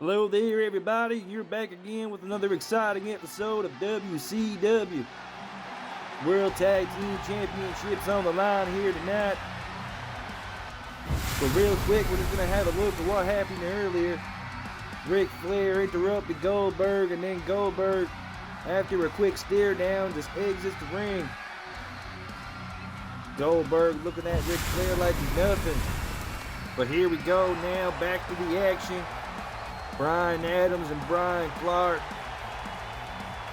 Hello there, everybody. You're back again with another exciting episode of WCW. World Tag Team Championships on the line here tonight. But real quick, we're just going to have a look at what happened earlier. Ric Flair interrupted Goldberg, and then Goldberg, after a quick stare down, just exits the ring. Goldberg looking at Ric Flair like he's nothing. But here we go now, back to the action. Brian Adams and Brian Clark.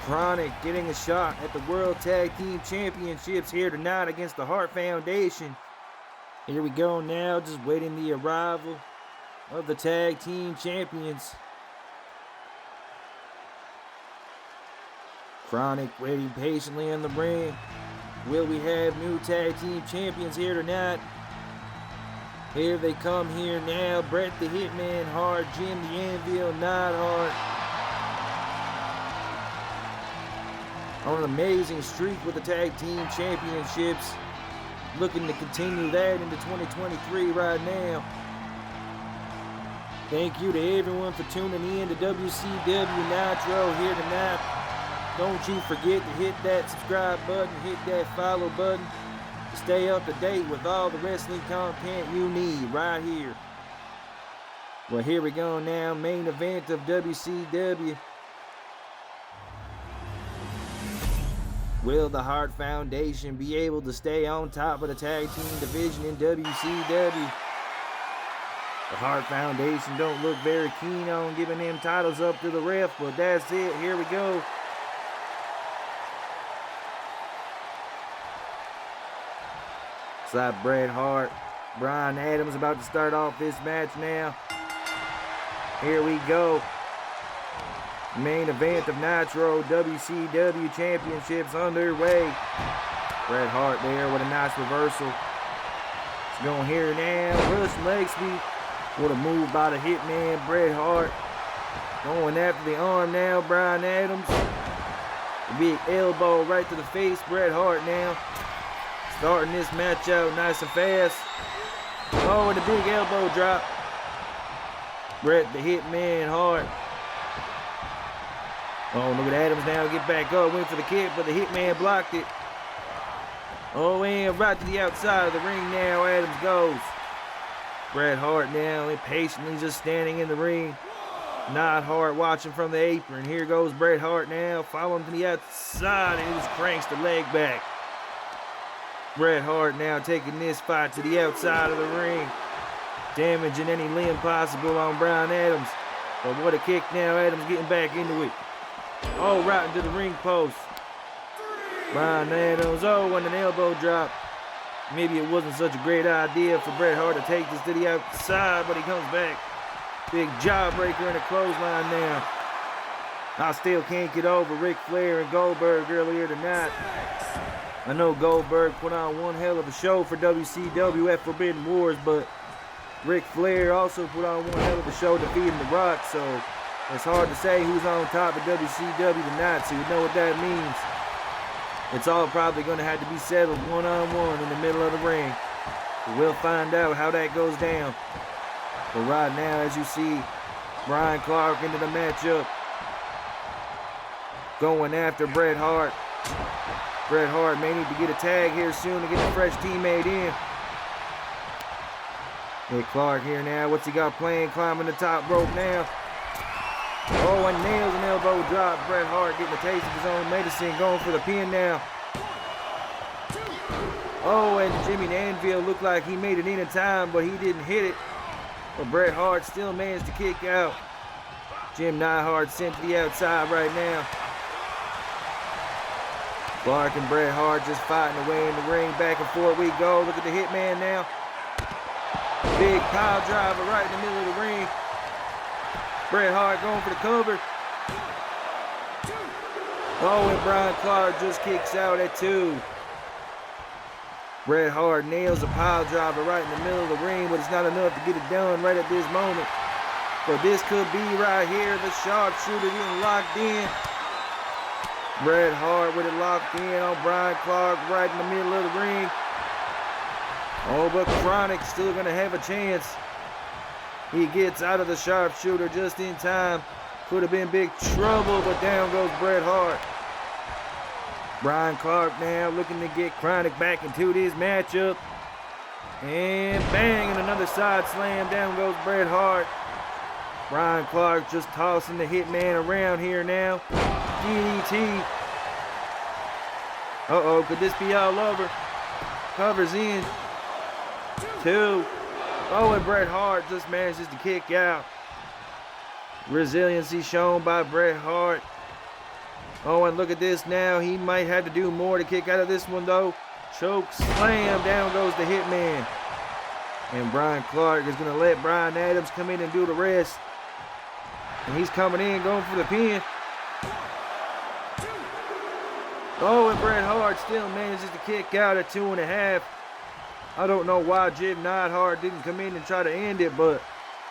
KroniK getting a shot at the World Tag Team Championships here tonight against the Hart Foundation. Here we go now, just waiting the arrival of the Tag Team Champions. KroniK waiting patiently in the ring. Will we have new Tag Team Champions here tonight? Here they come here now. Bret the Hitman Hart, Jim the Anvil Neidhart. On an amazing streak with the Tag Team Championships. Looking to continue that into 2023 right now. Thank you to everyone for tuning in to WCW Nitro here tonight. Don't you forget to hit that subscribe button, hit that follow button. Stay up to date with all the wrestling content you need right here. Well, here we go now. Main event of WCW. Will the Hart Foundation be able to stay on top of the tag team division in WCW? The Hart Foundation don't look very keen on giving them titles up to the ref, but that's it. Here we go. It's like Bret Hart, Brian Adams about to start off this match now. Here we go. Main event of Nitro WCW Championships underway. Bret Hart there with a nice reversal. It's going here now. Russian leg sweep. What a move by the Hitman, Bret Hart. Going after the arm now, Brian Adams. A big elbow right to the face, Bret Hart now. Starting this match out nice and fast. Oh, and a big elbow drop. Bret the Hitman Hart. Oh, look at Adams now. Get back up. Went for the kick, but the Hitman blocked it. Oh, and right to the outside of the ring now. Adams goes. Bret Hart now impatiently just standing in the ring. Neidhart watching from the apron. Here goes Bret Hart now. Following to the outside, and he just cranks the leg back. Bret Hart now taking this fight to the outside of the ring. Damaging any limb possible on Brian Adams. But what a kick now. Adams getting back into it. Oh, right into the ring post. Brian Adams, oh, and an elbow drop. Maybe it wasn't such a great idea for Bret Hart to take this to the outside, but he comes back. Big jawbreaker and a clothesline now. I still can't get over Ric Flair and Goldberg earlier tonight. I know Goldberg put on one hell of a show for WCW at Forbidden Wars, but Ric Flair also put on one hell of a show defeating The Rock, so it's hard to say who's on top of WCW tonight, so you know what that means. It's all probably going to have to be settled one-on-one in the middle of the ring. But we'll find out how that goes down. But right now, as you see, Brian Clark into the matchup. Going after Bret Hart. Bret Hart may need to get a tag here soon to get a fresh teammate in. Hey, Clark here now. What's he got playing? Climbing the top rope now. Oh, and nails an elbow drop. Bret Hart getting a taste of his own medicine. Going for the pin now. Oh, and Jimmy the Anvil looked like he made it in time, but he didn't hit it. But Bret Hart still managed to kick out. Jim Neidhart sent to the outside right now. Clark and Bret Hart just fighting away in the ring. Back and forth we go. Look at the Hitman now. Big pile driver right in the middle of the ring. Bret Hart going for the cover. Oh, and Brian Clark just kicks out at 2. Bret Hart nails a pile driver right in the middle of the ring, but it's not enough to get it done right at this moment. But this could be right here. The sharpshooter getting locked in. Bret Hart with it locked in on Brian Clark right in the middle of the ring. Oh, but KroniK still going to have a chance. He gets out of the sharpshooter just in time. Could have been big trouble, but down goes Bret Hart. Brian Clark now looking to get KroniK back into this matchup. And bang, and another side slam. Down goes Bret Hart. Brian Clark just tossing the Hitman around here now. DDT. Uh-oh, could this be all over? Covers in. 2. Oh, and Bret Hart just manages to kick out. Resiliency shown by Bret Hart. Oh, and look at this now. He might have to do more to kick out of this one, though. Choke slam. Down goes the Hitman. And Brian Clark is going to let Bryan Adams come in and do the rest. And he's coming in, going for the pin. Oh, and Bret Hart still manages to kick out at 2.5. I don't know why Jim Neidhart didn't come in and try to end it, but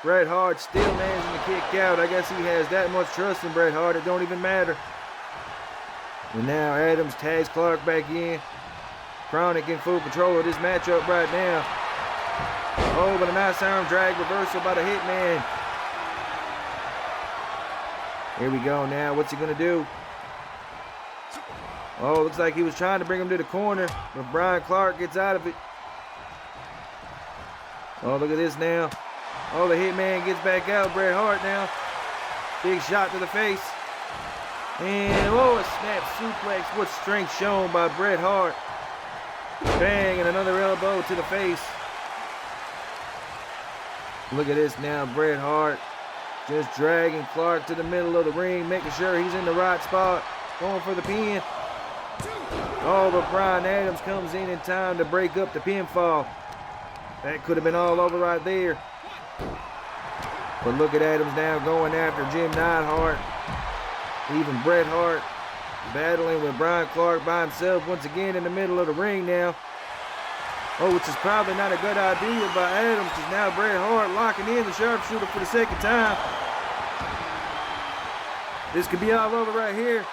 Bret Hart still managing to kick out. I guess he has that much trust in Bret Hart, it don't even matter. And now Adams tags Clark back in. KroniK in full control of this matchup right now. Oh, but a nice arm drag reversal by the Hitman. Here we go now. What's he going to do? Oh, looks like he was trying to bring him to the corner, but Brian Clark gets out of it. Oh, look at this now. Oh, the Hitman gets back out. Bret Hart now. Big shot to the face. And, oh, a snap suplex. What strength shown by Bret Hart. Bang, and another elbow to the face. Look at this now. Bret Hart just dragging Clark to the middle of the ring, making sure he's in the right spot. Going for the pin. Oh, but Bryan Adams comes in time to break up the pinfall. That could have been all over right there. But look at Adams now going after Jim Neidhart. Even Bret Hart battling with Brian Clark by himself once again in the middle of the ring now. Oh, which is probably not a good idea by Adams, because now Bret Hart locking in the sharpshooter for the second time. This could be all over right here.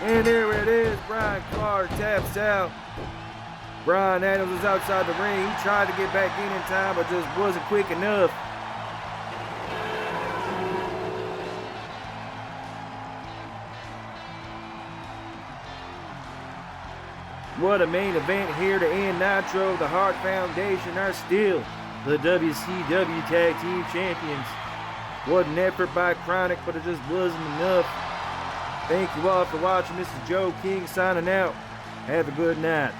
And there it is. Brian Clark taps out. Bryan Adams was outside the ring. He tried to get back in time, but just wasn't quick enough. What a main event here to end Nitro. The Hart Foundation are still the WCW Tag Team Champions. What an effort by KroniK, but it just wasn't enough. Thank you all for watching. This is Joe King signing out. Have a good night.